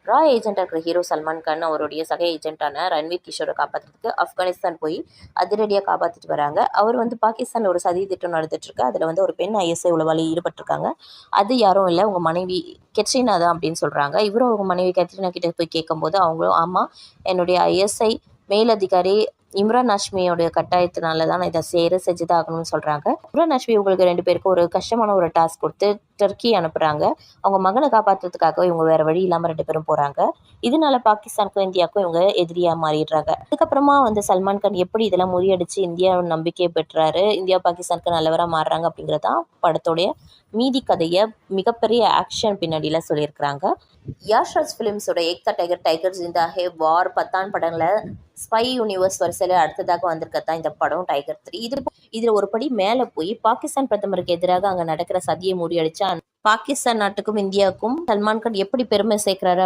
ரா ஏஜென்ட்டாக இருக்கிற ஹீரோ சல்மான் கான் அவருடைய சக ஏஜென்ட்டான ரன்வீர் கிஷோரை காப்பாற்றுறதுக்கு ஆப்கானிஸ்தான் போய் அதிரடியாக காப்பாற்றிட்டு வராங்க. அவர் பாகிஸ்தானில் ஒரு சதி திட்டம் நடந்துட்டுருக்கு. அதில் ஒரு பெண் ஐஎஸ்ஐ உளவாளி ஈடுபட்டிருக்காங்க. அது யாரும் இல்லை, உங்கள் மனைவி கெட்ரினா தான் அப்படின்னு சொல்கிறாங்க. இவரும் அவங்க மனைவி கெட்ரினா கிட்ட போய் கேட்கும்போது அவங்களும் ஆமாம், என்னுடைய ஐஎஸ்ஐ மேலதிகாரி இம்ரான் ஹாஷ்மியோட கட்டாயத்தினால தான் நான் இதை செஞ்சுதான் ஆகணும்னு சொல்கிறாங்க. இம்ரான் ஹாஷ்மி உங்களுக்கு 2 பேருக்கும் ஒரு கஷ்டமான ஒரு டாஸ்க் கொடுத்து டர்க்கி அனுப்புகிறாங்க. அவங்க மகனை காப்பாற்றுறதுக்காக இவங்க வேறு வழி இல்லாமல் 2 பேரும் போகிறாங்க. இதனால பாகிஸ்தானுக்கும் இந்தியாவுக்கும் இவங்க எதிரியாக மாறிடுறாங்க. அதுக்கப்புறமா சல்மான் கான் எப்படி இதெல்லாம் முறியடிச்சு இந்தியாவின் நம்பிக்கையை பெற்றாரு, இந்தியா பாகிஸ்தானுக்கு நல்லவராக மாறுறாங்க அப்படிங்கிறதான் படத்தோடைய மீதி கதையை மிகப்பெரிய ஆக்ஷன் பின்னாடியில் சொல்லியிருக்கிறாங்க. யாஷ்ராஜ் ஃபிலிம்ஸோட ஏக் தா டைகர் டைகர் ஜிந்தா ஹே வார் பத்தான் படங்களை ஸ்பை யூனிவர்ஸ் வரிசையில் அடுத்ததாக வந்திருக்கத்தான் இந்த படம் டைகர் 3. இதில் ஒரு படி மேலே போய் பாகிஸ்தான் பிரதமருக்கு எதிராக அங்கே நடக்கிற சதியை முறியடிச்சா பாகிஸ்தான் நாட்டுக்கும் இந்தியாவுக்கும் சல்மான் கான் எப்படி பெருமை சேர்க்கிறாரு